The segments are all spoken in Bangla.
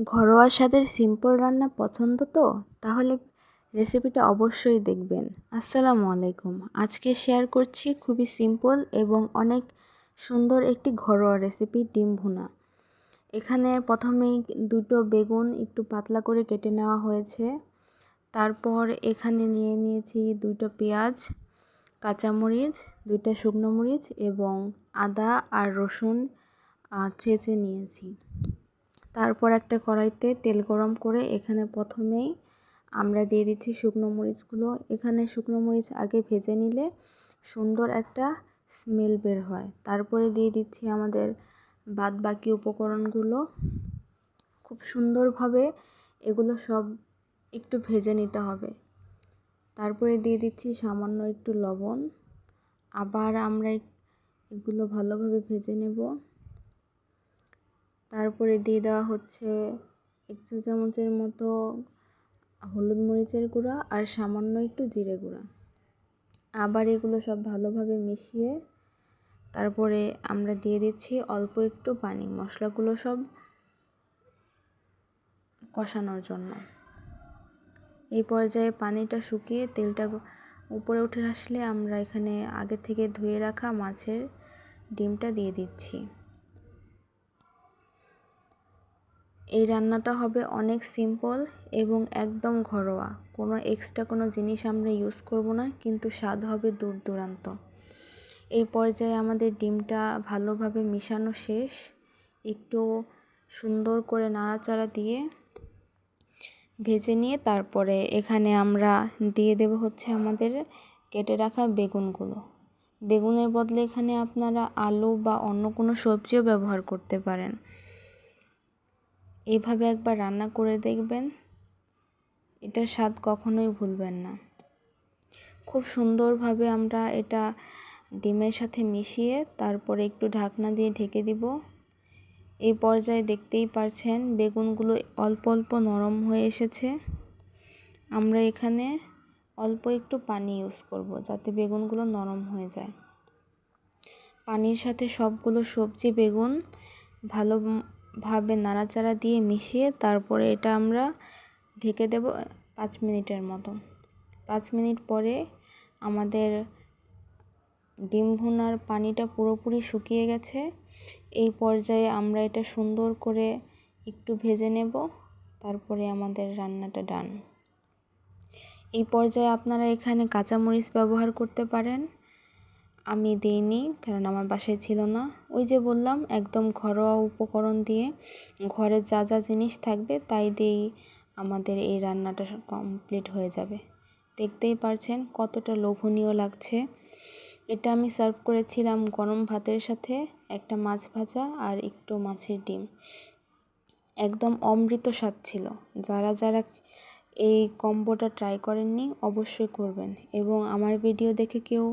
ঘরোয়া স্বাদের সিম্পল রান্না পছন্দ তো? তাহলে রেসিপিটা অবশ্যই দেখবেন। আসসালামু আলাইকুম। আজকে শেয়ার করছি খুবই সিম্পল এবং অনেক সুন্দর একটি ঘরোয়া রেসিপি, ডিম ভুনা। এখানে প্রথমেই দুটো বেগুন একটু পাতলা করে কেটে নেওয়া হয়েছে। তারপর এখানে নিয়ে নিয়েছি দুটো পেঁয়াজ, কাঁচামরিচ, দুইটা শুকনো মরিচ এবং আদা আর রসুন চেঁচে নিয়েছি। তারপর একটা কড়াইতে তেল গরম করে এখানে প্রথমেই আমরা দিয়ে দিচ্ছি শুকনো মরিচগুলো। এখানে শুকনো মরিচ আগে ভেজে নিলে সুন্দর একটা স্মেল বের হয়। তারপরে দিয়ে দিচ্ছি আমাদের বাদ বাকি উপকরণগুলো। খুব সুন্দরভাবে এগুলো সব একটু ভেজে নিতে হবে। তারপরে দিয়ে দিচ্ছি সামান্য একটু লবণ। আবার আমরা এগুলো ভালোভাবে ভেজে নেব। তারপরে দিয়ে দেওয়া হচ্ছে 1 চা চামচের মতো হলুদ মরিচের গুঁড়া আর সামান্য একটু জিরে গুঁড়া। আবার এগুলো সব ভালোভাবে মিশিয়ে তারপরে আমরা দিয়ে দিচ্ছি অল্প একটু পানি, মশলাগুলো সব কষানোর জন্য। এই পর্যায়ে পানিটা শুকিয়ে তেলটা উপরে উঠে আসলে আমরা এখানে আগে থেকে ধুয়ে রাখা মাছের ডিমটা দিয়ে দিচ্ছি। এই রান্নাটা হবে অনেক সিম্পল এবং একদম ঘরোয়া। কোনো এক্সট্রা কোনো জিনিস আমরা ইউজ করব না, কিন্তু স্বাদ হবে দূর দূরান্ত। এই পর্যায়ে আমাদের ডিমটা ভালোভাবে মিশানো শেষ। একটু সুন্দর করে নাড়াচাড়া দিয়ে ভেজে নিয়ে তারপরে এখানে আমরা দিয়ে দেব হচ্ছে আমাদের কেটে রাখা বেগুনগুলো। বেগুনের বদলে এখানে আপনারা আলু বা অন্য কোনো সবজিও ব্যবহার করতে পারেন। এইভাবে একবার রান্না করে দেখবেন, এটার স্বাদ কখনোই ভুলবেন না। খুব সুন্দরভাবে আমরা এটা ডিমের সাথে মিশিয়ে তারপরে একটু ঢাকনা দিয়ে ঢেকে দিব। এই পর্যায়ে দেখতেই পারছেন বেগুনগুলো অল্প অল্প নরম হয়ে এসেছে। আমরা এখানে অল্প একটু পানি ইউজ করব যাতে বেগুনগুলো নরম হয়ে যায়। পানির সাথে সবগুলো সবজি বেগুন ভালোভাবে নাড়াচাড়া দিয়ে মিশিয়ে তারপরে এটা আমরা ঢেকে দেব 5 মিনিটের মতো। 5 মিনিট পরে আমাদের ডিম ভুনার পানিটা পুরোপুরি শুকিয়ে গেছে। এই পর্যায়ে আমরা এটা সুন্দর করে একটু ভেজে নেব, তারপরে আমাদের রান্নাটা ডান। এই পর্যায়ে আপনারা এখানে কাঁচামরিচ ব্যবহার করতে পারেন। আমি দিইনি কারণ আমার বাসায় ছিল না। ওই যে বললাম, একদম ঘরোয়া উপকরণ দিয়ে ঘরে যা যা জিনিস থাকবে তাই দিয়েই আমাদের এই রান্নাটা কমপ্লিট হয়ে যাবে। দেখতেই পারছেন কতটা লোভনীয় লাগছে। এটা আমি সার্ভ করেছিলাম গরম ভাতের সাথে, একটা মাছ ভাজা আর একটু মাছের ডিম। একদম অমৃত স্বাদ ছিল। যারা যারা এই কম্বোটা ট্রাই করেননি অবশ্যই করবেন, এবং আমার ভিডিও দেখে কেউ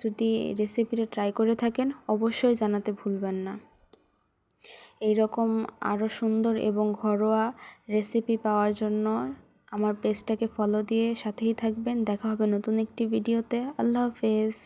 যদি রেসিপিটা ট্রাই করে থাকেন অবশ্যই জানাতে ভুলবেন না। এই রকম আরও সুন্দর এবং ঘরোয়া রেসিপি পাওয়ার জন্য আমার পেজটাকে ফলো দিয়ে সাথেই থাকবেন। দেখা হবে নতুন একটি ভিডিওতে। আল্লাহ হাফেজ।